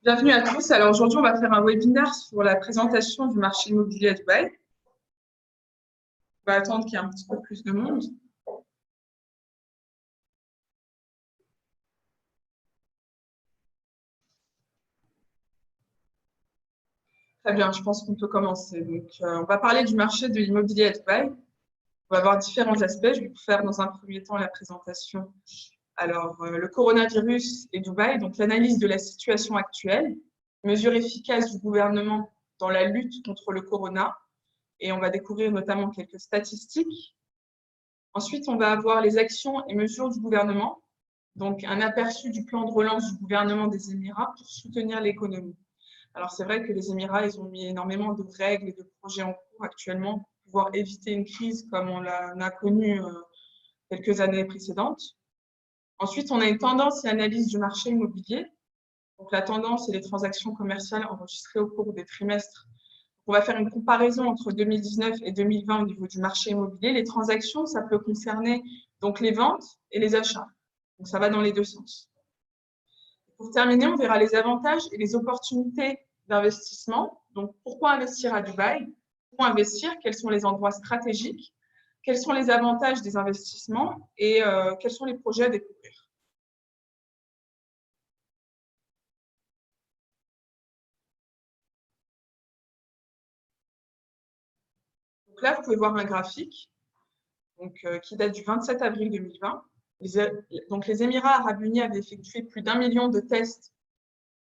Bienvenue à tous. Alors aujourd'hui, on va faire un webinaire sur la présentation du marché immobilier à Dubaï. On va attendre qu'il y ait un petit peu plus de monde. Très bien, je pense qu'on peut commencer. Donc, on va parler du marché de l'immobilier à Dubaï. On va voir différents aspects. Je vais vous faire dans un premier temps la présentation. Alors, le coronavirus et Dubaï, donc l'analyse de la situation actuelle, mesures efficaces du gouvernement dans la lutte contre le corona, et on va découvrir notamment quelques statistiques. Ensuite, on va avoir les actions et mesures du gouvernement, donc un aperçu du plan de relance du gouvernement des Émirats pour soutenir l'économie. Alors, c'est vrai que les Émirats, ils ont mis énormément de règles et de projets en cours actuellement pour pouvoir éviter une crise comme on a connu quelques années précédentes. Ensuite, on a une tendance et analyse du marché immobilier. Donc, la tendance et les transactions commerciales enregistrées au cours des trimestres. On va faire une comparaison entre 2019 et 2020 au niveau du marché immobilier. Les transactions, ça peut concerner donc les ventes et les achats. Donc, ça va dans les deux sens. Pour terminer, on verra les avantages et les opportunités d'investissement. Donc, pourquoi investir à Dubaï? Pourquoi investir? Quels sont les endroits stratégiques? Quels sont les avantages des investissements? Et quels sont les projets à découvrir? Donc là, vous pouvez voir un graphique qui date du 27 avril 2020. Les Émirats arabes unis avaient effectué plus d'1 million de tests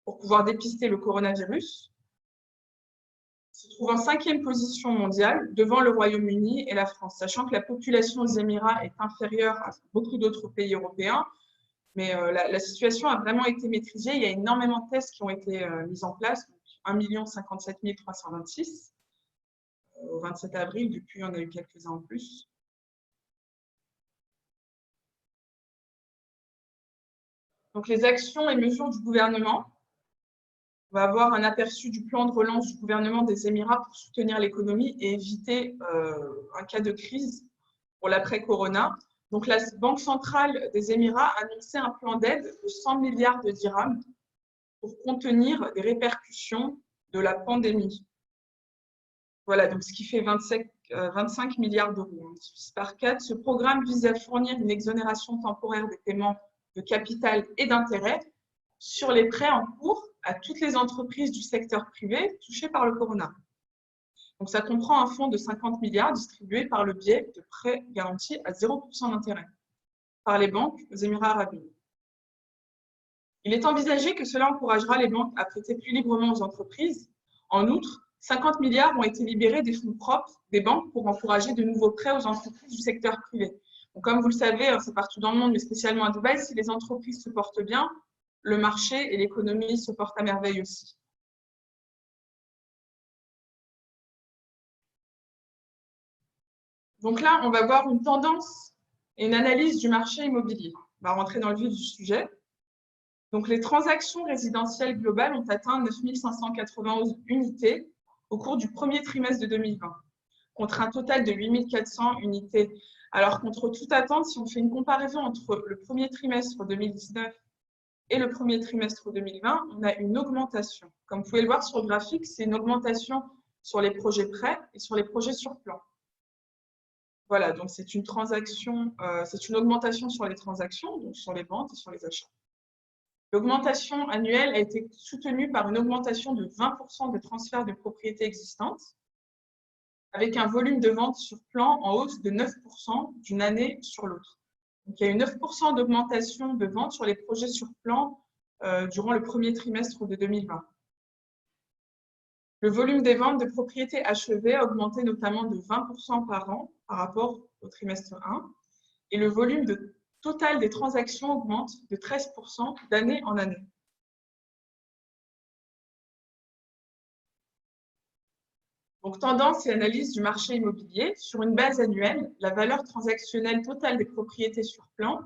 pour pouvoir dépister le coronavirus. Se trouve en 5e position mondiale devant le Royaume-Uni et la France, sachant que la population des Émirats est inférieure à beaucoup d'autres pays européens. Mais la situation a vraiment été maîtrisée. Il y a énormément de tests qui ont été mis en place. Donc 1 057 326 au 27 avril. Depuis, on a eu quelques-uns en plus. Donc, les actions et mesures du gouvernement. On va avoir un aperçu du plan de relance du gouvernement des Émirats pour soutenir l'économie et éviter un cas de crise pour l'après-corona. Donc, la Banque centrale des Émirats a annoncé un plan d'aide de 100 milliards de dirhams pour contenir les répercussions de la pandémie. Voilà, donc ce qui fait 25 milliards d'euros. Par 4, ce programme vise à fournir une exonération temporaire des paiements de capital et d'intérêt sur les prêts en cours à toutes les entreprises du secteur privé touchées par le corona. Donc, ça comprend un fonds de 50 milliards distribué par le biais de prêts garantis à 0% d'intérêt par les banques aux Émirats arabes unis. Il est envisagé que cela encouragera les banques à prêter plus librement aux entreprises. En outre, 50 milliards ont été libérés des fonds propres des banques pour encourager de nouveaux prêts aux entreprises du secteur privé. Donc, comme vous le savez, c'est partout dans le monde, mais spécialement à Dubaï, si les entreprises se portent bien, le marché et l'économie se portent à merveille aussi. Donc là, on va voir une tendance et une analyse du marché immobilier. On va rentrer dans le vif du sujet. Donc, les transactions résidentielles globales ont atteint 9 591 unités au cours du premier trimestre de 2020, contre un total de 8 400 unités. Alors, contre toute attente, si on fait une comparaison entre le premier trimestre 2019 et le premier trimestre 2020, on a une augmentation. Comme vous pouvez le voir sur le graphique, c'est une augmentation sur les projets prêts et sur les projets sur plan. Voilà, donc c'est une augmentation sur les transactions, donc sur les ventes et sur les achats. L'augmentation annuelle a été soutenue par une augmentation de 20% des transferts de propriétés existantes, avec un volume de vente sur plan en hausse de 9% d'une année sur l'autre. Donc, il y a eu 9% d'augmentation de vente sur les projets sur plan durant le premier trimestre de 2020. Le volume des ventes de propriétés achevées a augmenté notamment de 20% par an par rapport au trimestre 1, et le volume total des transactions augmente de 13% d'année en année. Donc, tendance et analyse du marché immobilier. Sur une base annuelle, la valeur transactionnelle totale des propriétés sur plan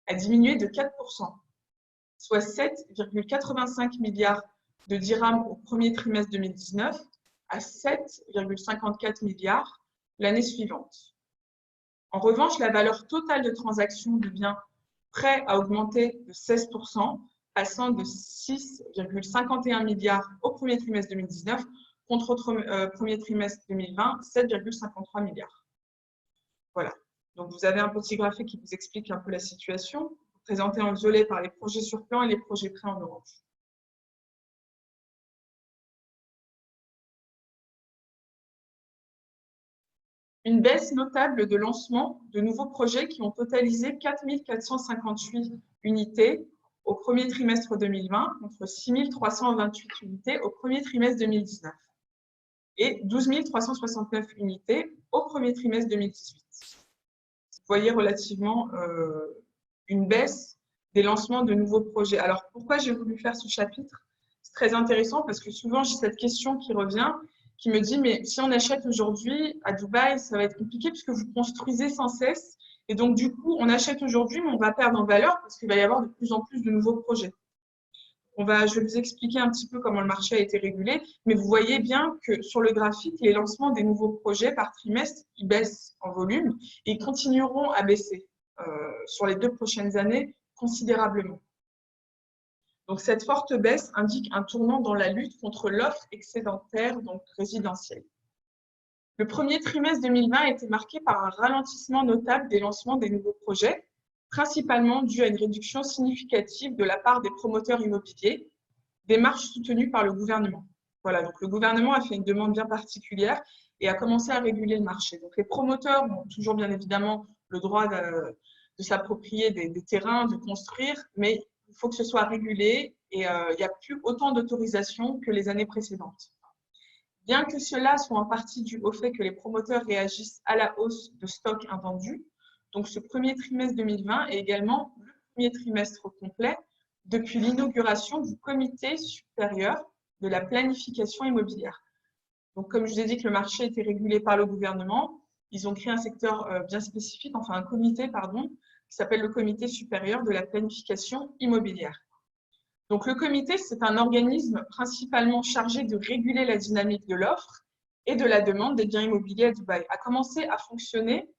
a diminué de 4%, soit 7,85 milliards de dirhams au premier trimestre 2019 à 7,54 milliards l'année suivante. En revanche, la valeur totale de transactions de biens prêts a augmenté de 16% passant de 6,51 milliards au premier trimestre 2019 contre au premier trimestre 2020, 7,53 milliards. Voilà. Donc, vous avez un petit graphique qui vous explique un peu la situation, présenté en violet par les projets sur plan et les projets prêts en orange. Une baisse notable de lancement de nouveaux projets qui ont totalisé 4 458 unités au premier trimestre 2020 contre 6 328 unités au premier trimestre 2019 et 12 369 unités au premier trimestre 2018. Vous voyez relativement une baisse des lancements de nouveaux projets. Alors, pourquoi j'ai voulu faire ce chapitre? C'est très intéressant parce que souvent, j'ai cette question qui revient, qui me dit, mais si on achète aujourd'hui à Dubaï, ça va être compliqué puisque vous construisez sans cesse. Et donc, du coup, on achète aujourd'hui, mais on va perdre en valeur parce qu'il va y avoir de plus en plus de nouveaux projets. Je vais vous expliquer un petit peu comment le marché a été régulé, mais vous voyez bien que sur le graphique, les lancements des nouveaux projets par trimestre, ils baissent en volume et ils continueront à baisser sur les 2 prochaines années considérablement. Donc, cette forte baisse indique un tournant dans la lutte contre l'offre excédentaire, donc résidentielle. Le premier trimestre 2020 a été marqué par un ralentissement notable des lancements des nouveaux projets, principalement dû à une réduction significative de la part des promoteurs immobiliers, démarche soutenue par le gouvernement. Voilà, donc le gouvernement a fait une demande bien particulière et a commencé à réguler le marché. Donc les promoteurs ont toujours bien évidemment le droit de s'approprier des terrains, de construire, mais il faut que ce soit régulé et il n'y a plus autant d'autorisations que les années précédentes. Bien que cela soit en partie dû au fait que les promoteurs réagissent à la hausse de stock invendu, donc ce premier trimestre 2020 est également le premier trimestre complet depuis l'inauguration du comité supérieur de la planification immobilière. Donc, comme je vous ai dit que le marché était régulé par le gouvernement, ils ont créé un secteur bien spécifique, enfin un comité, pardon, qui s'appelle le comité supérieur de la planification immobilière. Donc, le comité, c'est un organisme principalement chargé de réguler la dynamique de l'offre et de la demande des biens immobiliers à Dubaï. A commencé à fonctionner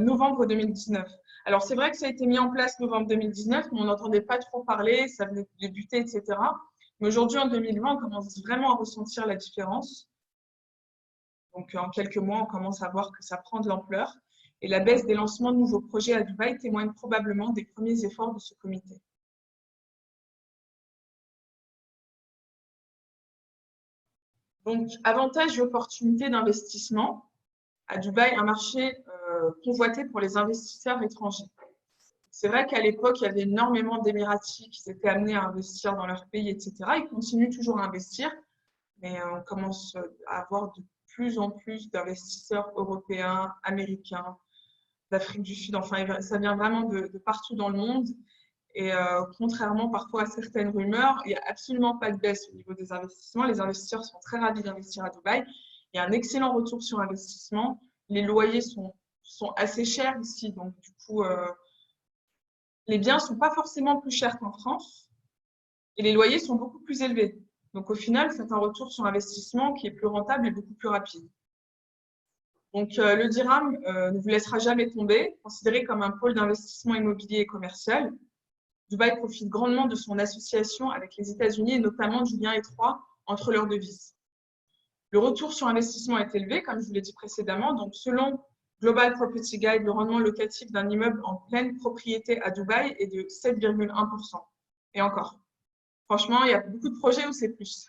novembre 2019. Alors, c'est vrai que ça a été mis en place novembre 2019, mais on n'entendait pas trop parler, ça venait de débuter, etc. Mais aujourd'hui, en 2020, on commence vraiment à ressentir la différence. Donc, en quelques mois, on commence à voir que ça prend de l'ampleur. Et la baisse des lancements de nouveaux projets à Dubaï témoigne probablement des premiers efforts de ce comité. Donc, avantages et opportunités d'investissement. À Dubaï, un marché convoité pour les investisseurs étrangers. C'est vrai qu'à l'époque, il y avait énormément d'Émiratis qui s'étaient amenés à investir dans leur pays, etc. Ils continuent toujours à investir, mais on commence à avoir de plus en plus d'investisseurs européens, américains, d'Afrique du Sud. Enfin, ça vient vraiment de partout dans le monde. Et contrairement parfois à certaines rumeurs, il n'y a absolument pas de baisse au niveau des investissements. Les investisseurs sont très ravis d'investir à Dubaï. Il y a un excellent retour sur investissement. Les loyers sont assez chers ici. Donc, du coup, les biens ne sont pas forcément plus chers qu'en France et les loyers sont beaucoup plus élevés. Donc, au final, c'est un retour sur investissement qui est plus rentable et beaucoup plus rapide. Donc, le dirham ne vous laissera jamais tomber, considéré comme un pôle d'investissement immobilier et commercial. Dubaï profite grandement de son association avec les États-Unis et notamment du lien étroit entre leurs devises. Le retour sur investissement est élevé, comme je vous l'ai dit précédemment. Donc, selon Global Property Guide, le rendement locatif d'un immeuble en pleine propriété à Dubaï est de 7,1%. Et encore, franchement, il y a beaucoup de projets où c'est plus.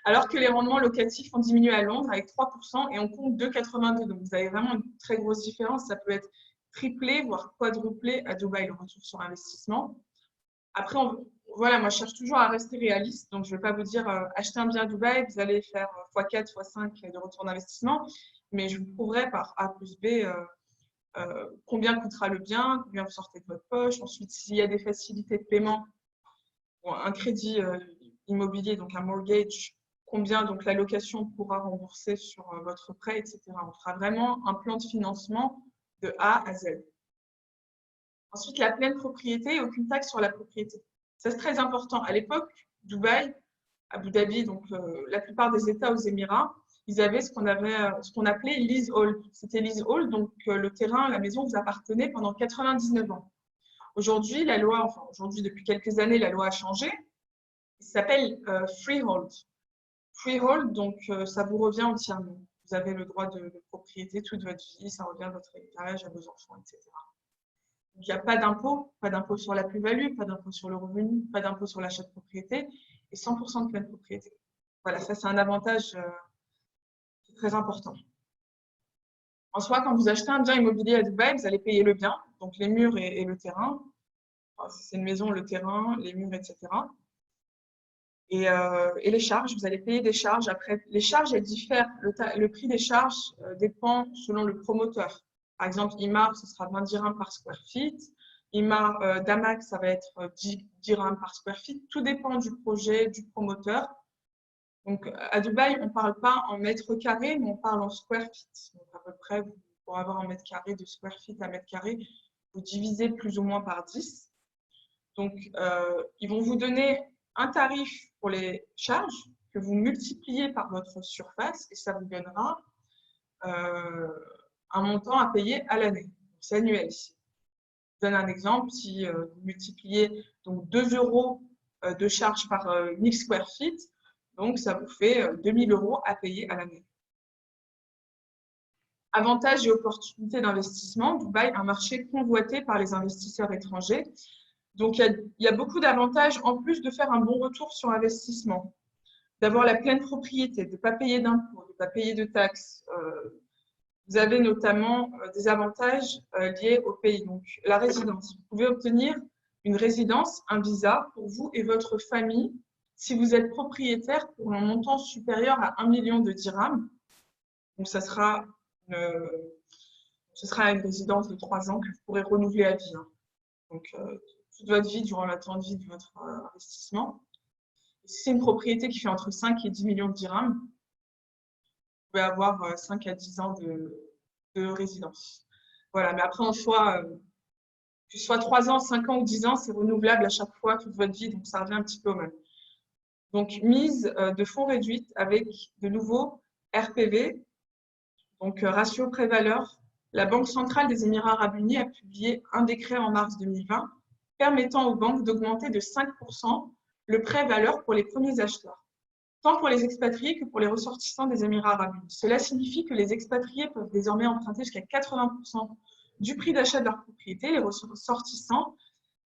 Alors que les rendements locatifs ont diminué à Londres avec 3% et on compte 2,82. Donc, vous avez vraiment une très grosse différence. Ça peut être triplé, voire quadruplé à Dubaï, le retour sur investissement. Après, voilà, moi, je cherche toujours à rester réaliste. Donc, je ne vais pas vous dire achetez un bien à Dubaï, vous allez faire x4, x5 de retour d'investissement. Mais je vous prouverai par A plus B combien coûtera le bien, combien vous sortez de votre poche. Ensuite, s'il y a des facilités de paiement, un crédit immobilier, donc un mortgage, combien donc la location pourra rembourser sur votre prêt, etc. On fera vraiment un plan de financement de A à Z. Ensuite, la pleine propriété et aucune taxe sur la propriété. Ça, c'est très important. À l'époque, Dubaï, Abu Dhabi, donc la plupart des États aux Émirats, ils avaient ce qu'on appelait leasehold. C'était leasehold, donc le terrain, la maison vous appartenait pendant 99 ans. aujourd'hui, la loi, enfin aujourd'hui, depuis quelques années, la loi a changé. Il s'appelle freehold. Freehold, donc ça vous revient entièrement. Vous avez le droit de propriété toute votre vie, ça revient à votre héritage, à vos enfants, etc. Donc, il n'y a pas d'impôt sur la plus-value, pas d'impôt sur le revenu, pas d'impôt sur l'achat de propriété et 100% de pleine propriété. Voilà, ça c'est un avantage qui est très important. En soi, quand vous achetez un bien immobilier à Dubaï, vous allez payer le bien, donc les murs et le terrain. Enfin, si c'est une maison, le terrain, les murs, etc. Et les charges, vous allez payer des charges. Après, les charges, elles diffèrent. Le prix des charges dépend selon le promoteur. Par exemple, Imar, ce sera 20 dirhams par square feet. Imar Damac, ça va être 10 dirhams par square feet. Tout dépend du projet, du promoteur. Donc, à Dubaï, on ne parle pas en mètres carrés, mais on parle en square feet. Donc, à peu près, pour avoir un mètre carré, de square feet à mètre carré, vous divisez plus ou moins par 10. Donc, ils vont vous donner un tarif pour les charges que vous multipliez par votre surface et ça vous donnera un montant à payer à l'année. C'est annuel ici. Je vous donne un exemple. Si vous multipliez donc 2 € de charge par 1000 square feet, donc ça vous fait 2000 € à payer à l'année. Avantages et opportunités d'investissement. Dubaï, un marché convoité par les investisseurs étrangers. Donc, il y a beaucoup d'avantages en plus de faire un bon retour sur investissement, d'avoir la pleine propriété, de ne pas payer d'impôts, de ne pas payer de taxes. Vous avez notamment des avantages liés au pays. Donc, la résidence. Vous pouvez obtenir une résidence, un visa pour vous et votre famille si vous êtes propriétaire pour un montant supérieur à 1 million de dirhams. Donc, ce sera une résidence de 3 ans que vous pourrez renouveler à vie. Donc, toute votre vie, durant la temps de vie de votre investissement. Et si c'est une propriété qui fait entre 5 et 10 millions de dirhams, vous pouvez avoir 5 à 10 ans de résidence. Voilà, mais après, en soi, que ce soit 3 ans, 5 ans ou 10 ans, c'est renouvelable à chaque fois, toute votre vie, donc ça revient un petit peu au même. Donc, mise de fonds réduite avec de nouveaux RPV, donc ratio prix-valeur. La Banque centrale des Émirats arabes unis a publié un décret en mars 2020 permettant aux banques d'augmenter de 5% le prêt-valeur pour les premiers acheteurs, tant pour les expatriés que pour les ressortissants des Émirats arabes unis. Cela signifie que les expatriés peuvent désormais emprunter jusqu'à 80% du prix d'achat de leur propriété, les ressortissants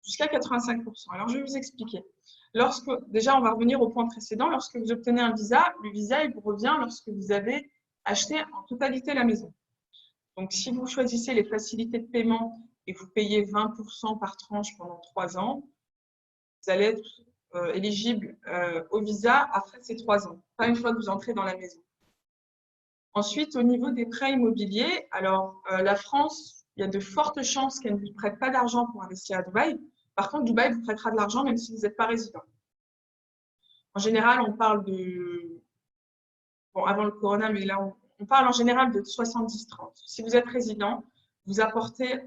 jusqu'à 85%. Alors, je vais vous expliquer. Déjà, on va revenir au point précédent. Lorsque vous obtenez un visa, le visa, il vous revient lorsque vous avez acheté en totalité la maison. Donc, si vous choisissez les facilités de paiement et vous payez 20% par tranche pendant 3 ans, vous allez être éligible au visa après ces 3 ans, pas une fois que vous entrez dans la maison. Ensuite, au niveau des prêts immobiliers, alors la France, il y a de fortes chances qu'elle ne vous prête pas d'argent pour investir à Dubaï. Par contre, Dubaï vous prêtera de l'argent même si vous n'êtes pas résident. En général, on parle de… Bon, avant le corona, mais là, on parle en général de 70-30. Si vous êtes résident, vous apportez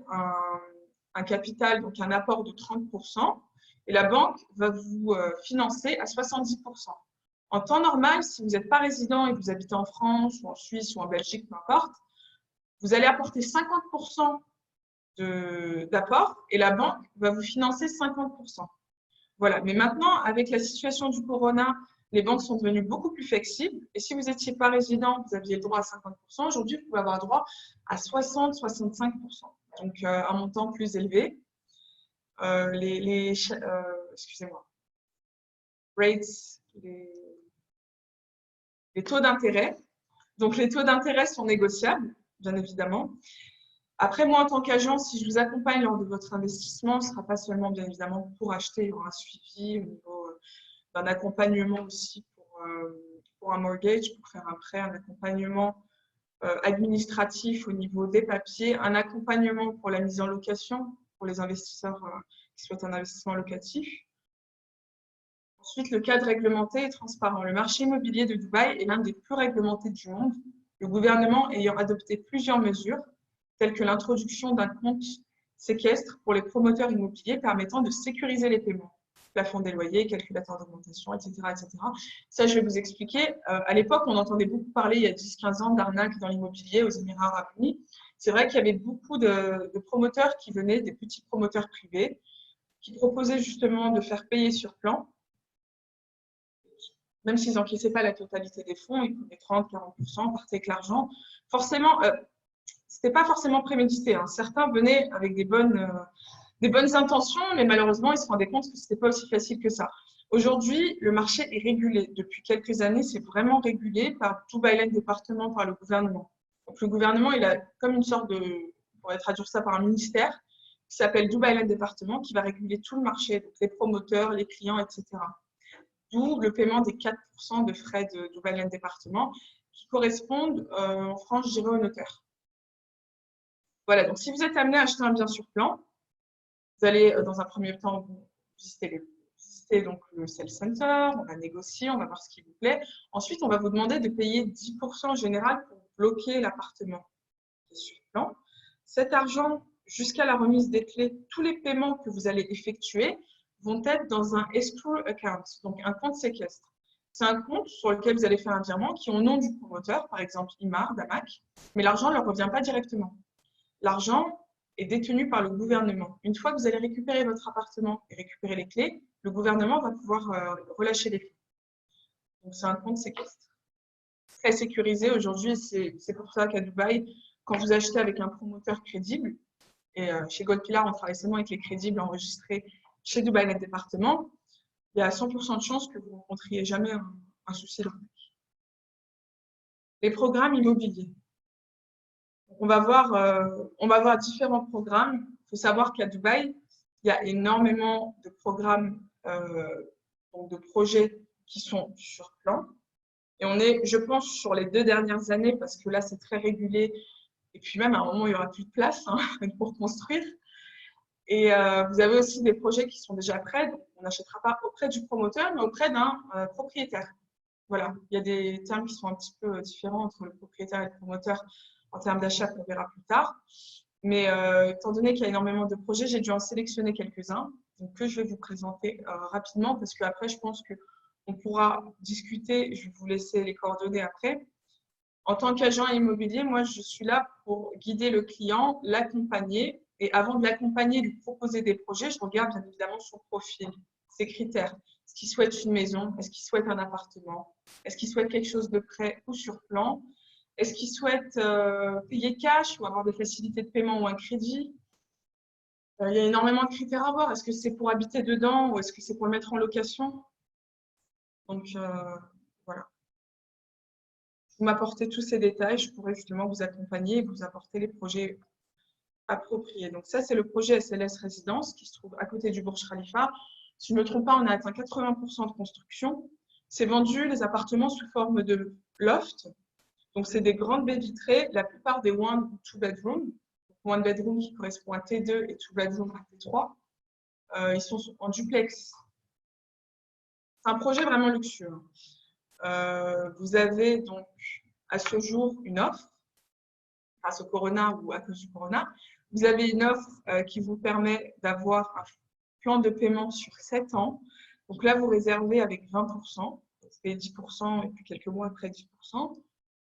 un capital, donc un apport de 30%, et la banque va vous financer à 70%. En temps normal, si vous n'êtes pas résident et que vous habitez en France ou en Suisse ou en Belgique, peu importe, vous allez apporter 50% d'apport et la banque va vous financer 50%. Voilà. Mais maintenant, avec la situation du corona, les banques sont devenues beaucoup plus flexibles. Et si vous n'étiez pas résident, vous aviez le droit à 50%. Aujourd'hui, vous pouvez avoir droit à 60-65%. Donc, un montant plus élevé. Excusez-moi. Rates, les taux d'intérêt. Donc, les taux d'intérêt sont négociables, bien évidemment. Après, moi, en tant qu'agent, si je vous accompagne lors de votre investissement, ce ne sera pas seulement, bien évidemment, pour acheter, il y aura un suivi au niveau d'un accompagnement aussi pour un mortgage, pour faire un prêt, un accompagnement administratif au niveau des papiers, un accompagnement pour la mise en location, pour les investisseurs qui souhaitent un investissement locatif. Ensuite, le cadre réglementé est transparent. Le marché immobilier de Dubaï est l'un des plus réglementés du monde, le gouvernement ayant adopté plusieurs mesures, telles que l'introduction d'un compte séquestre pour les promoteurs immobiliers permettant de sécuriser les paiements, plafond des loyers, calculateur d'augmentation, etc., etc. Ça, je vais vous expliquer. À l'époque, on entendait beaucoup parler, il y a 10-15 ans, d'arnaques dans l'immobilier aux Émirats arabes unis. C'est vrai qu'il y avait beaucoup de promoteurs qui venaient, des petits promoteurs privés, qui proposaient justement de faire payer sur plan. Même s'ils n'encaissaient pas la totalité des fonds, ils prenaient 30-40%, partaient avec l'argent. Forcément, ce n'était pas forcément prémédité. Hein. Certains venaient avec des bonnes intentions, mais malheureusement, ils se rendaient compte que ce n'était pas aussi facile que ça. Aujourd'hui, le marché est régulé. Depuis quelques années, c'est vraiment régulé par Dubai Land Département, par le gouvernement. Donc, le gouvernement, il a comme une sorte de, on pourrait traduire ça par un ministère, qui s'appelle Dubai Land Département, qui va réguler tout le marché, donc les promoteurs, les clients, etc. D'où le paiement des 4% de frais de Dubai Land Département, qui correspondent en France, je dirais, au notaire. Voilà, donc si vous êtes amené à acheter un bien sur plan, vous allez dans un premier temps vous visiter donc le sales center, on va négocier, on va voir ce qui vous plaît. Ensuite, on va vous demander de payer 10% en général pour bloquer l'appartement qui est sur plan. Cet argent, jusqu'à la remise des clés, tous les paiements que vous allez effectuer vont être dans un escrow account, donc un compte séquestre. C'est un compte sur lequel vous allez faire un virement qui est au nom du promoteur, par exemple Imar, Damac, mais l'argent ne leur revient pas directement. L'argent est détenu par le gouvernement. Une fois que vous allez récupérer votre appartement et récupérer les clés, le gouvernement va pouvoir relâcher les clés. Donc, c'est un compte séquestre. Très sécurisé aujourd'hui, c'est pour ça qu'à Dubaï, quand vous achetez avec un promoteur crédible, et chez Goldpillar, on travaille seulement avec les crédibles enregistrés chez Dubai Land Département, il y a 100% de chances que vous ne rencontriez jamais un souci de arnaque. Les programmes immobiliers. On va voir différents programmes. Il faut savoir qu'à Dubaï, il y a énormément de programmes, donc de projets qui sont sur plan. Et on est, je pense, sur les 2 dernières années, parce que là, c'est très régulé. Et puis même, à un moment, il n'y aura plus de place hein, pour construire. Et vous avez aussi des projets qui sont déjà prêts. Donc on n'achètera pas auprès du promoteur, mais auprès d'un propriétaire. Voilà, il y a des termes qui sont un petit peu différents entre le propriétaire et le promoteur en termes d'achat qu'on verra plus tard. Mais étant donné qu'il y a énormément de projets, j'ai dû en sélectionner quelques-uns que je vais vous présenter rapidement parce qu'après, je pense qu'on pourra discuter. Je vais vous laisser les coordonnées après. En tant qu'agent immobilier, moi, je suis là pour guider le client, l'accompagner. Et avant de l'accompagner, lui proposer des projets, je regarde bien évidemment son profil, ses critères. Est-ce qu'il souhaite une maison? Est-ce qu'il souhaite un appartement? Est-ce qu'il souhaite quelque chose de prêt ou sur plan? Est-ce qu'il souhaite payer cash ou avoir des facilités de paiement ou un crédit? Il y a énormément de critères à voir. Est-ce que c'est pour habiter dedans ou est-ce que c'est pour le mettre en location? Donc, voilà. Vous m'apportez tous ces détails, je pourrai justement vous accompagner et vous apporter les projets appropriés. Donc ça, c'est le projet SLS Résidence qui se trouve à côté du Burj Khalifa. Si je ne me trompe pas, on a atteint 80% de construction. C'est vendu, les appartements, sous forme de loft. Donc, c'est des grandes baies vitrées, la plupart des one ou two bedroom. One bedroom qui correspond à T2 et two bedroom à T3. Ils sont en duplex. C'est un projet vraiment luxueux. Vous avez donc à ce jour une offre, grâce au Corona ou à cause du Corona. Vous avez une offre qui vous permet d'avoir un plan de paiement sur 7 ans. Donc là, vous réservez avec 20%, vous payez 10% et puis quelques mois après 10%.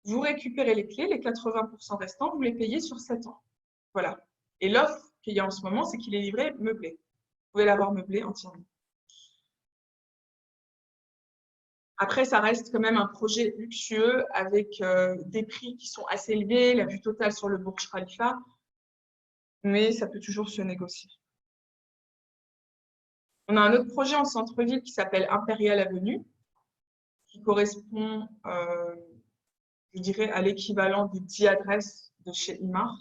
Vous récupérez les clés, les 80% restants, vous les payez sur 7 ans. Voilà. Et l'offre qu'il y a en ce moment, c'est qu'il est livré meublé. Vous pouvez l'avoir meublé entièrement. Après, ça reste quand même un projet luxueux avec des prix qui sont assez élevés, la vue totale sur le Burj Khalifa, mais ça peut toujours se négocier. On a un autre projet en centre-ville qui s'appelle Imperial Avenue, qui correspond, je dirais, à l'équivalent de 10 adresses de chez Imar.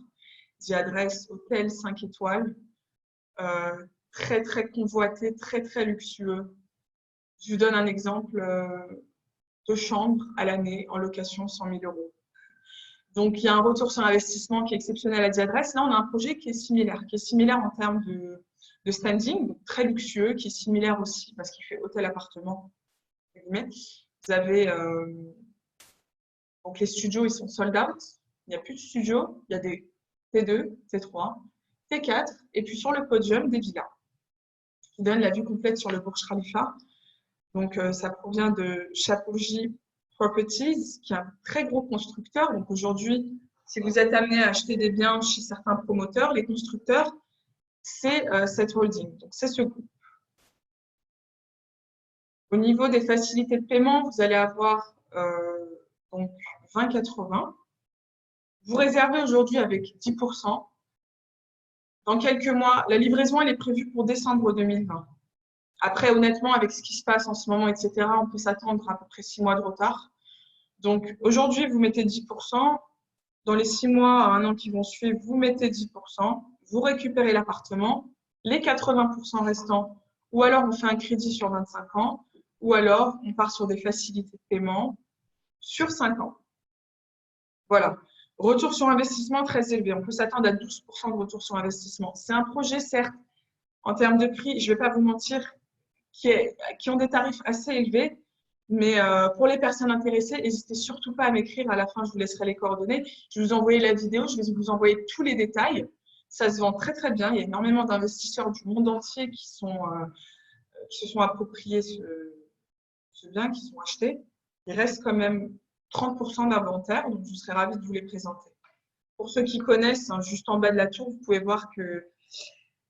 10 adresses, hôtel 5 étoiles, très, très convoité, très, très luxueux. Je vous donne un exemple de chambre à l'année en location 100 000 €. Donc, il y a un retour sur investissement qui est exceptionnel à 10 adresses. Là, on a un projet qui est similaire en termes de standing, donc très luxueux, qui est similaire aussi parce qu'il fait hôtel-appartement. Vous avez donc les studios, ils sont sold out. Il n'y a plus de studios, il y a des T2, T3, T4, et puis sur le podium, des villas qui donnent la vue complète sur le Burj Khalifa. Donc, ça provient de Shapoorji Properties, qui est un très gros constructeur. Donc, aujourd'hui, si vous êtes amené à acheter des biens chez certains promoteurs, les constructeurs, c'est cette holding, donc c'est ce groupe. Au niveau des facilités de paiement, vous allez avoir donc 20,80. Vous réservez aujourd'hui avec 10%. Dans quelques mois, la livraison elle est prévue pour décembre 2020. Après, honnêtement, avec ce qui se passe en ce moment, etc., on peut s'attendre à peu près 6 mois de retard. Donc, aujourd'hui, vous mettez 10%. Dans les 6 mois à 1 an qui vont suivre, vous mettez 10%. Vous récupérez l'appartement. Les 80% restants, ou alors on fait un crédit sur 25 ans, ou alors on part sur des facilités de paiement sur 5 ans. Voilà. Retour sur investissement très élevé. On peut s'attendre à 12% de retour sur investissement. C'est un projet, certes, en termes de prix, je ne vais pas vous mentir, qui ont des tarifs assez élevés. Mais pour les personnes intéressées, n'hésitez surtout pas à m'écrire. À la fin, je vous laisserai les coordonnées. Je vais vous envoyer la vidéo, je vais vous envoyer tous les détails. Ça se vend très, très bien. Il y a énormément d'investisseurs du monde entier qui se sont appropriés ce bien, qui sont achetés. Il reste quand même 30% d'inventaire, donc je serais ravie de vous les présenter. Pour ceux qui connaissent, hein, juste en bas de la tour, vous pouvez voir qu'il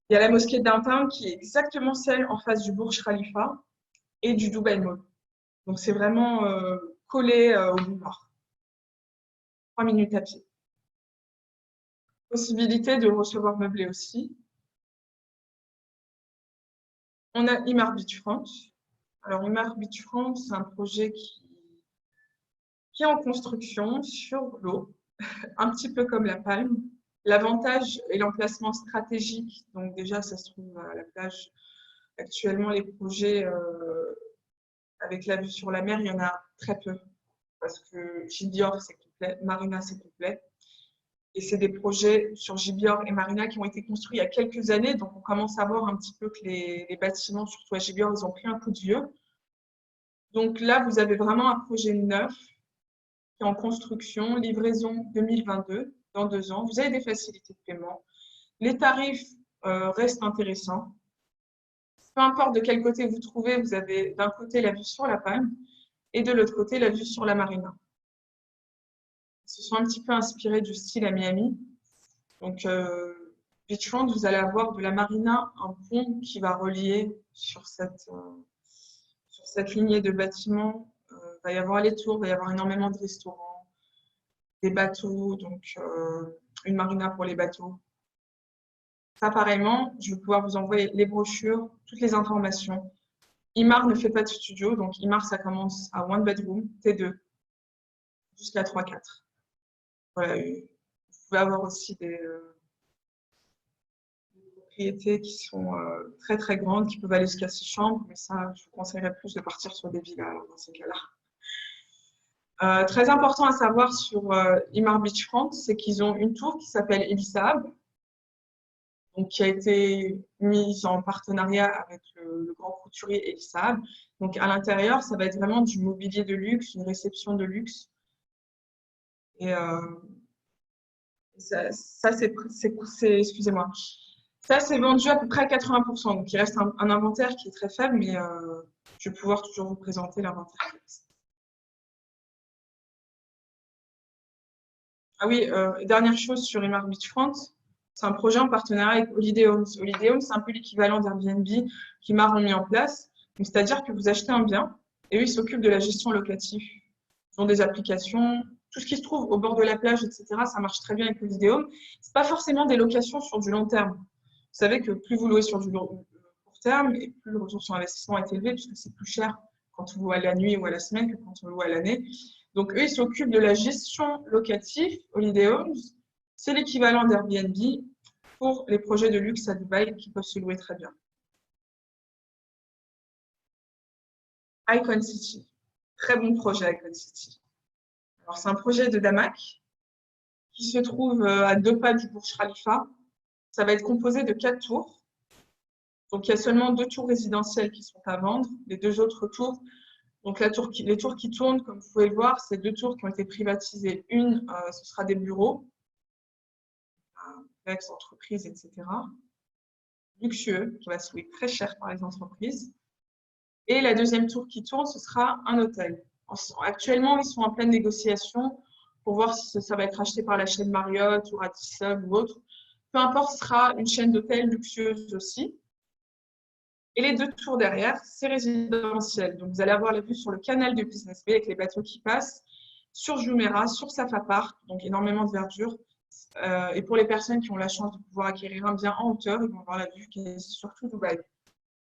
y a la mosquée Downtown qui est exactement celle en face du Burj Khalifa et du Dubai Mall. Donc c'est vraiment collé au boulevard. 3 minutes à pied. Possibilité de recevoir meublé aussi. On a Imar Beachfront. Alors Imar Beachfront, c'est un projet qui est en construction sur l'eau, un petit peu comme la Palme. L'avantage est l'emplacement stratégique. Donc déjà, ça se trouve à la plage. Actuellement, les projets avec la vue sur la mer, il y en a très peu. Parce que Gibior, c'est complet, Marina, c'est complet. Et c'est des projets sur Gibior et Marina qui ont été construits il y a quelques années. Donc, on commence à voir un petit peu que les bâtiments, surtout à Gibior, ils ont pris un coup de vieux. Donc là, vous avez vraiment un projet neuf qui est en construction, livraison 2022, dans 2 ans. Vous avez des facilités de paiement. Les tarifs restent intéressants. Peu importe de quel côté vous trouvez, vous avez d'un côté la vue sur la Palme et de l'autre côté la vue sur la Marina. Ils se sont un petit peu inspirés du style à Miami. Donc, Beachfront, vous allez avoir de la Marina un pont qui va relier sur cette lignée de bâtiments. Il va y avoir les tours, il va y avoir énormément de restaurants, des bateaux, donc une marina pour les bateaux. Ça, pareillement, je vais pouvoir vous envoyer les brochures, toutes les informations. Imar ne fait pas de studio, donc Imar, ça commence à 1 bedroom, T2, jusqu'à 3-4. Voilà, vous pouvez avoir aussi des propriétés qui sont très très grandes, qui peuvent aller jusqu'à 6 chambres, mais ça, je vous conseillerais plus de partir sur des villas dans ces cas-là. Très important à savoir sur Imar Beachfront, c'est qu'ils ont une tour qui s'appelle Elisab, donc qui a été mise en partenariat avec le grand couturier Elisab. Donc à l'intérieur, ça va être vraiment du mobilier de luxe, une réception de luxe. Et ça c'est excusez-moi. Ça, c'est vendu à peu près à 80%. Donc, il reste un inventaire qui est très faible, mais je vais pouvoir toujours vous présenter l'inventaire. Ah oui, dernière chose sur Imar Beachfront, c'est un projet en partenariat avec Holiday Homes. Holiday Homes, c'est un peu l'équivalent d'Airbnb qu'Imar ont mis en place. C'est-à-dire que vous achetez un bien et eux, ils s'occupent de la gestion locative. Ils ont des applications, tout ce qui se trouve au bord de la plage, etc. Ça marche très bien avec Holiday Homes. Ce n'est pas forcément des locations sur du long terme. Vous savez que plus vous louez sur du court terme, et plus le retour sur investissement est élevé, puisque c'est plus cher quand on loue à la nuit ou à la semaine que quand on loue à l'année. Donc, eux, ils s'occupent de la gestion locative. Holiday Homes, c'est l'équivalent d'Airbnb pour les projets de luxe à Dubaï qui peuvent se louer très bien. Icon City, très bon projet Icon City. Alors, c'est un projet de Damac qui se trouve à 2 pas du Burj Khalifa. Ça va être composé de 4 tours. Donc, il y a seulement 2 tours résidentielles qui sont à vendre. Les 2 autres tours, donc les tours qui tournent, comme vous pouvez le voir, c'est 2 tours qui ont été privatisées. Une, ce sera des bureaux, ex-entreprises, etc. Luxueux, qui va se louer très cher par les entreprises. Et la deuxième tour qui tourne, ce sera un hôtel. Actuellement, ils sont en pleine négociation pour voir si ça va être acheté par la chaîne Marriott ou Radisson ou autre. peu importe, ce sera une chaîne d'hôtels luxueuse aussi. Et les 2 tours derrière, c'est résidentiel. Donc, vous allez avoir la vue sur le canal de Business Bay avec les bateaux qui passent, sur Jumeirah, sur Safa Park, donc énormément de verdure. Et pour les personnes qui ont la chance de pouvoir acquérir un bien en hauteur, ils vont avoir la vue qui est sur tout Dubaï.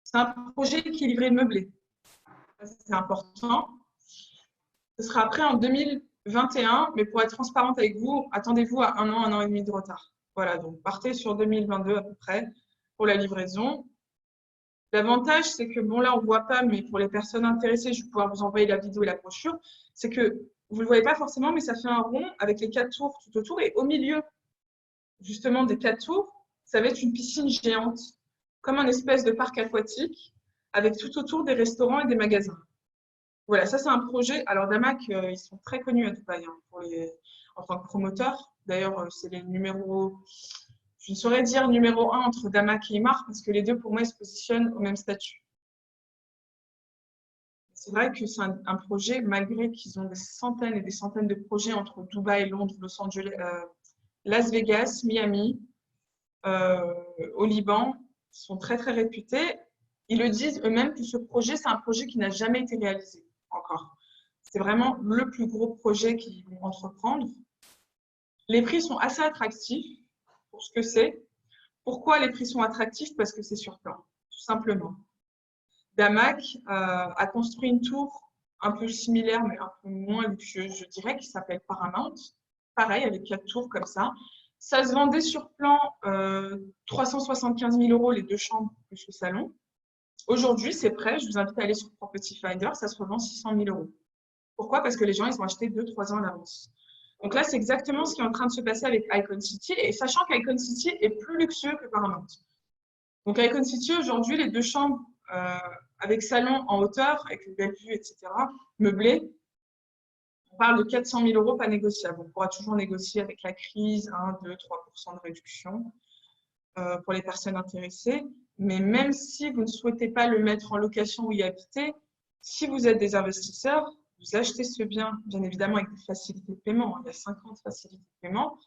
C'est un projet qui est livré meublé. C'est important. Ce sera prêt en 2021, mais pour être transparente avec vous, attendez-vous à 1 an et demi de retard. Voilà, donc partez sur 2022 à peu près pour la livraison. L'avantage, c'est que, bon là on ne voit pas, mais pour les personnes intéressées, je vais pouvoir vous envoyer la vidéo et la brochure, c'est que vous ne le voyez pas forcément, mais ça fait un rond avec les 4 tours tout autour, et au milieu justement des 4 tours, ça va être une piscine géante, comme un espèce de parc aquatique, avec tout autour des restaurants et des magasins. Voilà, ça c'est un projet. Alors Damac, ils sont très connus à Dubaï en tant que promoteurs. D'ailleurs, c'est les numéros, je ne saurais dire numéro 1 entre Damac et Emaar, parce que les deux pour moi ils se positionnent au même statut. C'est vrai que c'est un projet, malgré qu'ils ont des centaines et des centaines de projets entre Dubaï, Londres, Los Angeles, Las Vegas, Miami, au Liban, ils sont très très réputés. Ils le disent eux-mêmes que ce projet, c'est un projet qui n'a jamais été réalisé encore. C'est vraiment le plus gros projet qu'ils vont entreprendre. Les prix sont assez attractifs pour ce que c'est. Pourquoi les prix sont attractifs? Parce que c'est sur plan, tout simplement. Damac a construit une tour un peu similaire, mais un peu moins luxueuse, je dirais, qui s'appelle Paramount. Pareil, avec 4 tours comme ça. Ça se vendait sur plan 375 000 € les 2 chambres plus le salon. Aujourd'hui, c'est prêt. Je vous invite à aller sur Property Finder. Ça se revend 600 000 €. Pourquoi? Parce que les gens, ils ont acheté 2-3 ans à l'avance. Donc là, c'est exactement ce qui est en train de se passer avec Icon City. Et sachant qu'Icon City est plus luxueux que Paramount. Donc Icon City, aujourd'hui, les 2 chambres avec salon en hauteur, avec une belle vue, etc., meublé, on parle de 400 000 € pas négociables. On pourra toujours négocier avec la crise, 1, 2, 3% de réduction pour les personnes intéressées. Mais même si vous ne souhaitez pas le mettre en location ou y habiter, si vous êtes des investisseurs, vous achetez ce bien, bien évidemment avec des facilités de paiement. Il y a 50 facilités de paiement.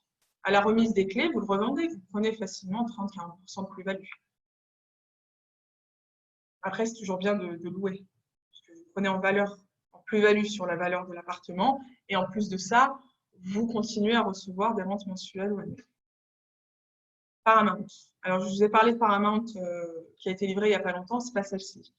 À la remise des clés, vous le revendez. Vous prenez facilement 30-40% de plus-value. Après, c'est toujours bien de louer. Parce que vous prenez en valeur, en plus-value sur la valeur de l'appartement. Et en plus de ça, vous continuez à recevoir des rentes mensuelles ou annuelles. Paramount. Alors, je vous ai parlé de Paramount qui a été livrée il n'y a pas longtemps, ce n'est pas celle-ci.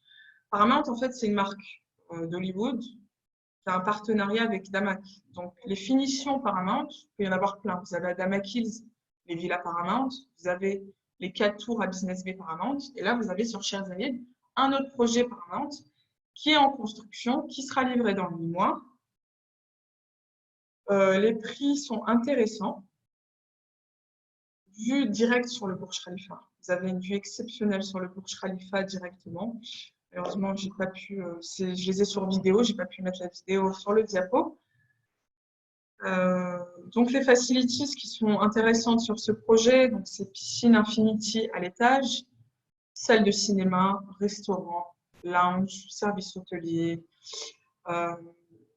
Paramount, en fait, c'est une marque d'Hollywood qui a un partenariat avec Damac. Donc, les finitions Paramount, il peut y en avoir plein. Vous avez à Damac Hills les villas Paramount, vous avez les 4 tours à Business Bay Paramount, et là, vous avez sur Sheikh Zayed un autre projet Paramount qui est en construction, qui sera livré dans 8 mois. Les prix sont intéressants. Vue directe sur le Burj Khalifa. Vous avez une vue exceptionnelle sur le Burj Khalifa directement. Malheureusement, j'ai pas pu, je les ai sur vidéo, j'ai pas pu mettre la vidéo sur le diapo. Donc les facilities qui sont intéressantes sur ce projet, donc c'est piscine infinity à l'étage, salle de cinéma, restaurant, lounge, service hôtelier,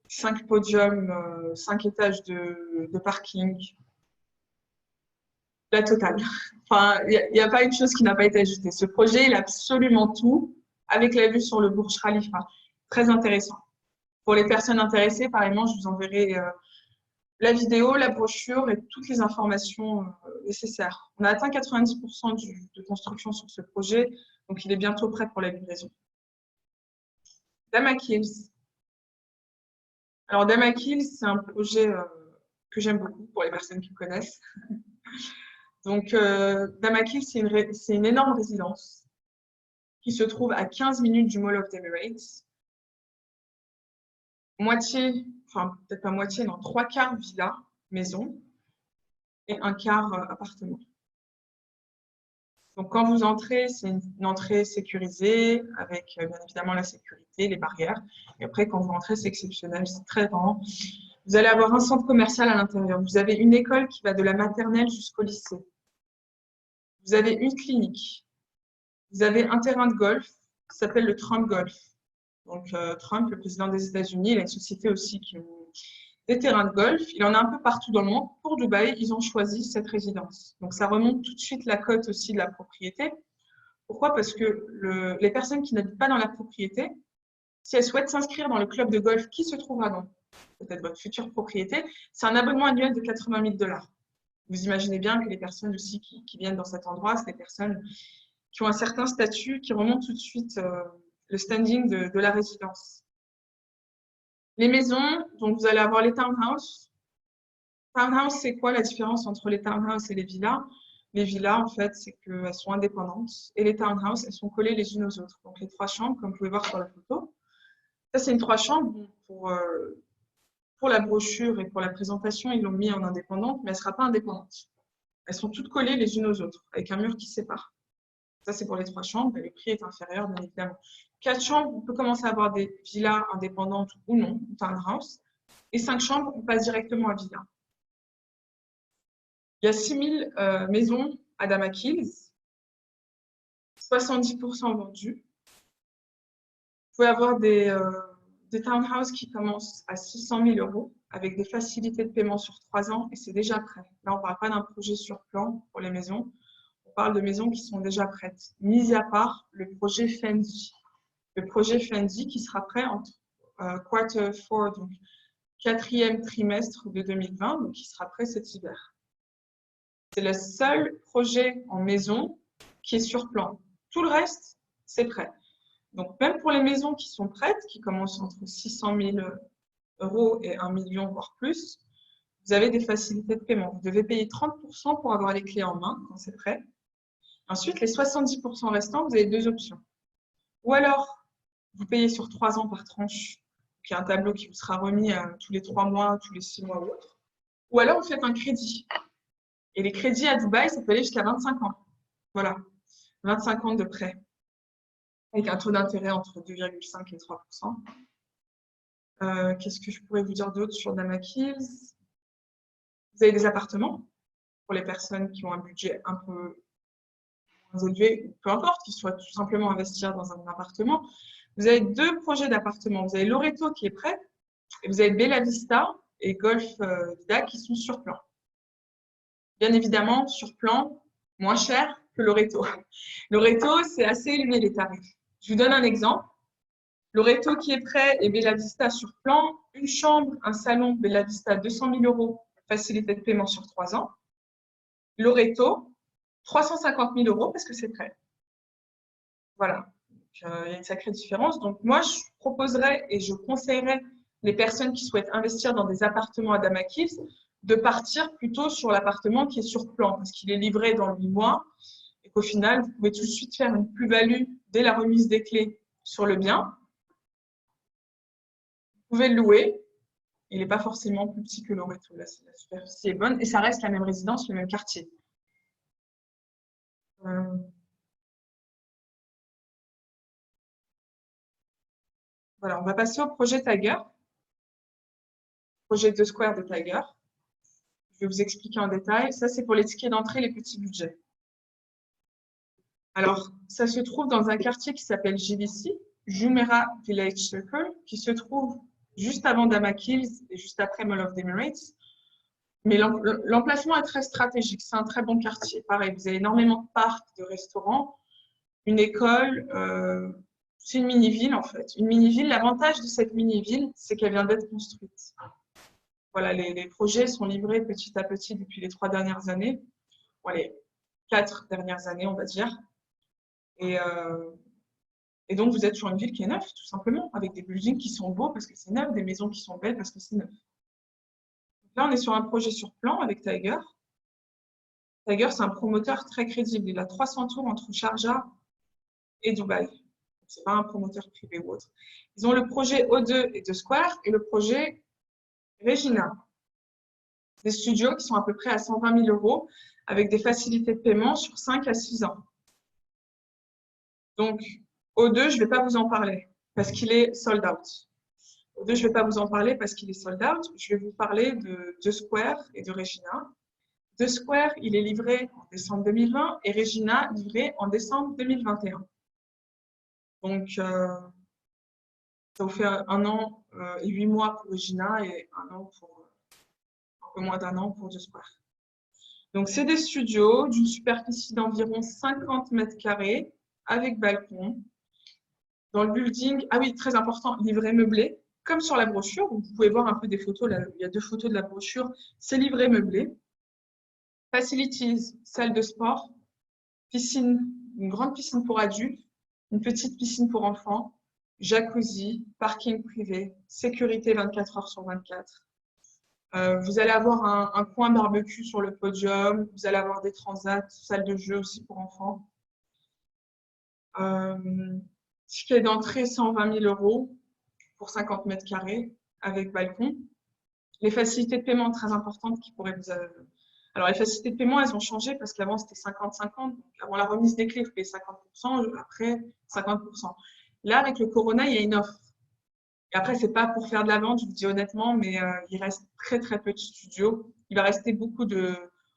5 podiums, 5 étages de parking. La totale. Enfin, il n'y a pas une chose qui n'a pas été ajoutée. Ce projet, il a absolument tout, avec la vue sur le Burj Khalifa. Très intéressant. Pour les personnes intéressées, pareillement, je vous enverrai la vidéo, la brochure et toutes les informations nécessaires. On a atteint 90% de construction sur ce projet, donc il est bientôt prêt pour la livraison. Damac Hills. Alors, Damac Hills, c'est un projet que j'aime beaucoup pour les personnes qui connaissent. Donc, Damac Hills, c'est une énorme résidence qui se trouve à 15 minutes du Mall of the Emirates. Moitié, enfin peut-être pas moitié, non, 3/4 villa, maison, et 1/4 appartement. Donc quand vous entrez, c'est une entrée sécurisée, avec bien évidemment la sécurité, les barrières. Et après, quand vous rentrez, c'est exceptionnel, c'est très grand. Vous allez avoir un centre commercial à l'intérieur. Vous avez une école qui va de la maternelle jusqu'au lycée. Vous avez une clinique. Vous avez un terrain de golf qui s'appelle le Trump Golf. Donc Trump, le président des États-Unis, il a une société aussi des terrains de golf. Il en a un peu partout dans le monde. Pour Dubaï, ils ont choisi cette résidence. Donc, ça remonte tout de suite la cote aussi de la propriété. Pourquoi? Parce que les personnes qui n'habitent pas dans la propriété, si elles souhaitent s'inscrire dans le club de golf qui se trouvera dans peut-être votre future propriété, c'est un abonnement annuel de 80 000 $. Vous imaginez bien que les personnes aussi qui viennent dans cet endroit, c'est des personnes qui ont un certain statut, qui remontent tout de suite le standing de la résidence. Les maisons, donc vous allez avoir les townhouses. Townhouse, c'est quoi la différence entre les townhouses et les villas? Les villas, en fait, c'est qu'elles sont indépendantes. Et les townhouses, elles sont collées les unes aux autres. Donc les 3 chambres, comme vous pouvez voir sur la photo. Ça, c'est une 3 chambres. Pour la brochure et pour la présentation, ils l'ont mis en indépendante, mais elle ne sera pas indépendante. Elles sont toutes collées les unes aux autres, avec un mur qui sépare. Ça, c'est pour les 3 chambres, et le prix est inférieur, bien évidemment. 4 chambres, on peut commencer à avoir des villas indépendantes ou non, townhouse. Et 5 chambres, on passe directement à villa. Il y a 6 000 maisons à Damakils, 70% vendues. Vous pouvez avoir des townhouses qui commencent à 600 000 € avec des facilités de paiement sur 3 ans et c'est déjà prêt. Là, on ne parle pas d'un projet sur plan pour les maisons. On parle de maisons qui sont déjà prêtes, mis à part le projet Fendi. Le projet Fendi qui sera prêt entre quarter 4, donc 4e trimestre de 2020, donc qui sera prêt cet hiver. C'est le seul projet en maison qui est sur plan. Tout le reste, c'est prêt. Donc, même pour les maisons qui sont prêtes, qui commencent entre 600 000 € et 1 million, voire plus, vous avez des facilités de paiement. Vous devez payer 30% pour avoir les clés en main quand c'est prêt. Ensuite, les 70% restants, vous avez 2 options. Ou alors, vous payez sur 3 ans par tranche, qui est un tableau qui vous sera remis tous les 3 mois, tous les 6 mois ou autre. Ou alors, vous faites un crédit. Et les crédits à Dubaï, ça peut aller jusqu'à 25 ans. Voilà, 25 ans de prêt, avec un taux d'intérêt entre 2,5 et 3%. Qu'est-ce que je pourrais vous dire d'autre sur Damakils? Vous avez des appartements pour les personnes qui ont un budget un peu moins élevé, peu importe, qui souhaitent tout simplement investir dans un appartement. Vous avez 2 projets d'appartements. Vous avez Loreto qui est prêt, et vous avez Bella Vista et Golf Vida qui sont sur plan. Bien évidemment, sur plan, moins cher que Loreto. Loreto, c'est assez élevé les tarifs. Je vous donne un exemple. Loreto qui est prêt et Bella Vista sur plan. Une chambre, un salon, Bella Vista, 200 000 €, facilité de paiement sur 3 ans. Loreto, 350 000 € parce que c'est prêt. Voilà. Donc, il y a une sacrée différence. Donc, moi, je proposerais et je conseillerais les personnes qui souhaitent investir dans des appartements à Damakils de partir plutôt sur l'appartement qui est sur plan parce qu'il est livré dans 8 mois et qu'au final, vous pouvez tout de suite faire une plus-value dès la remise des clés sur le bien. Vous pouvez le louer. Il n'est pas forcément plus petit que Loreto. Là, la superficie est bonne et ça reste la même résidence, le même quartier. Voilà, on va passer au projet Tiger. Projet 2 Square de Tiger. Je vais vous expliquer en détail. Ça, c'est pour les tickets d'entrée, les petits budgets. Alors, ça se trouve dans un quartier qui s'appelle JVC, Jumeirah Village Circle, qui se trouve juste avant Damakils et juste après Mall of the Emirates. Mais l'emplacement est très stratégique. C'est un très bon quartier. Pareil, vous avez énormément de parcs, de restaurants, une école. C'est une mini-ville, en fait. Une mini-ville, l'avantage de cette mini-ville, c'est qu'elle vient d'être construite. Voilà, les projets sont livrés petit à petit depuis les 3 dernières années. Bon, les 4 dernières années, on va dire. Et donc, vous êtes sur une ville qui est neuve, tout simplement, avec des buildings qui sont beaux parce que c'est neuf, des maisons qui sont belles parce que c'est neuf. Donc là, on est sur un projet sur plan avec Tiger. Tiger, c'est un promoteur très crédible. Il a 300 tours entre Sharjah et Dubaï. Ce n'est pas un promoteur privé ou autre. Ils ont le projet O2 et 2 Square et le projet Regina. Des studios qui sont à peu près à 120 000 € avec des facilités de paiement sur 5 à 6 ans. Donc, O2, je ne vais pas vous en parler parce qu'il est sold out. O2, je ne vais pas vous en parler parce qu'il est sold out. Je vais vous parler de 2 Square et de Regina. 2 Square, il est livré en décembre 2020 et Regina livré en décembre 2021. Donc, Ça vous fait 1 an et 8 mois pour Regina et un peu moins d'1 an pour The Square. Donc, c'est des studios d'une superficie d'environ 50 mètres carrés avec balcon. Dans le building, ah oui, très important, livret meublé, comme sur la brochure. Vous pouvez voir un peu des photos, là, il y a 2 photos de la brochure, c'est livret meublé. Facilities, salle de sport, piscine, une grande piscine pour adultes, une petite piscine pour enfants, jacuzzi, parking privé, sécurité 24 heures sur 24. Vous allez avoir un coin barbecue sur le podium, vous allez avoir des transats, salle de jeu aussi pour enfants. Ticket d'entrée 120 000 € pour 50 mètres carrés avec balcon. Les facilités de paiement très importantes qui pourraient vous... Alors, les facilités de paiement, elles ont changé parce qu'avant, c'était 50-50. Avant la remise des clés, vous payez 50%, après 50%. Là, avec le Corona, il y a une offre. Et après, c'est pas pour faire de la vente, je vous dis honnêtement, mais il reste très, très peu de studios. Il va rester beaucoup de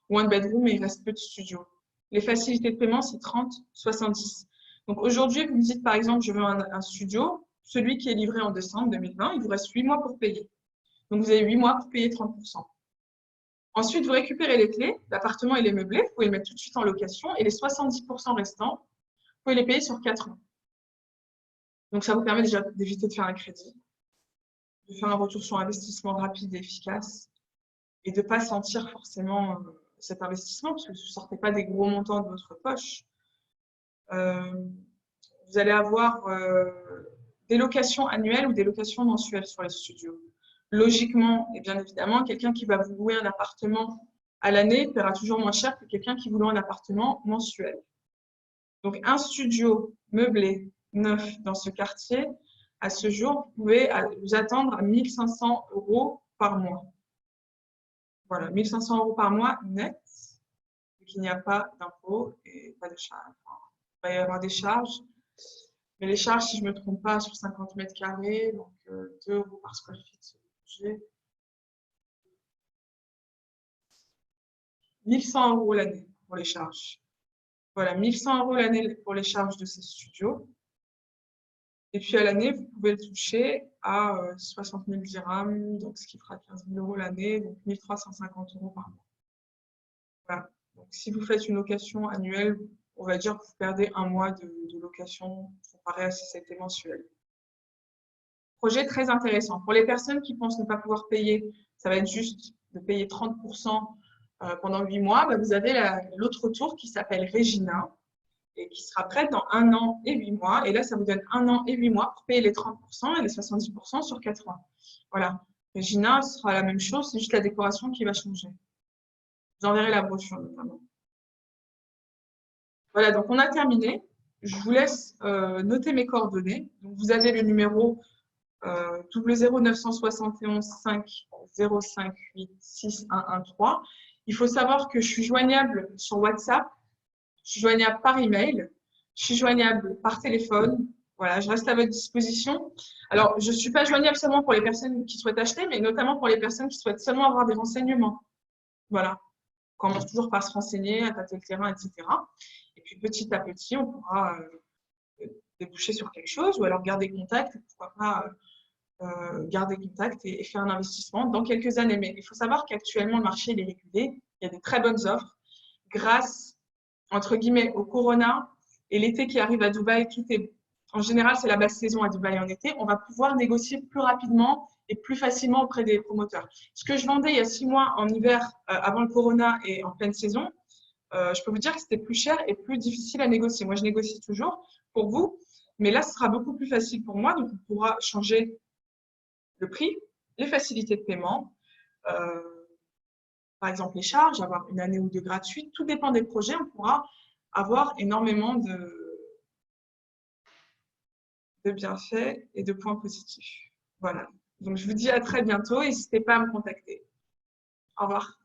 one bedroom, mais il reste peu de studios. Les facilités de paiement, c'est 30-70. Donc, aujourd'hui, vous me dites, par exemple, je veux un studio. Celui qui est livré en décembre 2020, il vous reste 8 mois pour payer. Donc, vous avez 8 mois pour payer 30%. Ensuite, vous récupérez les clés, l'appartement il est meublé, vous pouvez le mettre tout de suite en location et les 70% restants, vous pouvez les payer sur 4 ans. Donc, ça vous permet déjà d'éviter de faire un crédit, de faire un retour sur investissement rapide et efficace et de ne pas sentir forcément cet investissement parce que vous ne sortez pas des gros montants de votre poche. Vous allez avoir des locations annuelles ou des locations mensuelles sur les studios. Logiquement, et bien évidemment, quelqu'un qui va vous louer un appartement à l'année paiera toujours moins cher que quelqu'un qui vous loue un appartement mensuel. Donc, un studio meublé, neuf dans ce quartier, à ce jour, vous pouvez vous attendre à 1 500 € par mois. Voilà, 1 500 € par mois net, donc il n'y a pas d'impôt et pas de charges. Enfin, il va y avoir des charges, mais les charges, si je ne me trompe pas, sur 50 mètres carrés, donc 2 € par square feet. 1 100 € l'année pour les charges. Voilà, 1 100 € l'année pour les charges de ces studios. Et puis à l'année, vous pouvez le toucher à 60 000 dirhams, donc ce qui fera 15 000 € l'année, donc 1 350 € par mois. Voilà. Donc si vous faites une location annuelle, on va dire que vous perdez 1 mois de location comparé à si c'était mensuel. Projet très intéressant. Pour les personnes qui pensent ne pas pouvoir payer, ça va être juste de payer 30% pendant 8 mois. Bah, vous avez l'autre tour qui s'appelle Regina et qui sera prête dans 1 an et 8 mois. Et là, ça vous donne 1 an et 8 mois pour payer les 30% et les 70% sur 4 ans. Voilà. Regina, ce sera la même chose, c'est juste la décoration qui va changer. Je vous enverrai la brochure notamment. Voilà, donc on a terminé. Je vous laisse noter mes coordonnées. Donc, vous avez le numéro 00971 5 058 6113. Il faut savoir que je suis joignable sur WhatsApp, je suis joignable par email, je suis joignable par téléphone. Voilà, je reste à votre disposition. Alors, je ne suis pas joignable seulement pour les personnes qui souhaitent acheter, mais notamment pour les personnes qui souhaitent seulement avoir des renseignements. Voilà, on commence toujours par se renseigner, à tâter le terrain, etc. Et puis, petit à petit, on pourra déboucher sur quelque chose ou alors garder contact, pourquoi pas garder contact et faire un investissement dans quelques années. Mais il faut savoir qu'actuellement, le marché il est régulé. Il y a des très bonnes offres. Grâce, entre guillemets, au Corona et l'été qui arrive à Dubaï, en général, c'est la basse saison à Dubaï en été. On va pouvoir négocier plus rapidement et plus facilement auprès des promoteurs. Ce que je vendais il y a 6 mois en hiver, avant le Corona et en pleine saison, je peux vous dire que c'était plus cher et plus difficile à négocier. Moi, je négocie toujours pour vous, mais là, ce sera beaucoup plus facile pour moi. Donc, on pourra changer le prix, les facilités de paiement, par exemple les charges, avoir 1 année ou 2 gratuites, tout dépend des projets, on pourra avoir énormément de bienfaits et de points positifs. Voilà, donc je vous dis à très bientôt, n'hésitez pas à me contacter. Au revoir.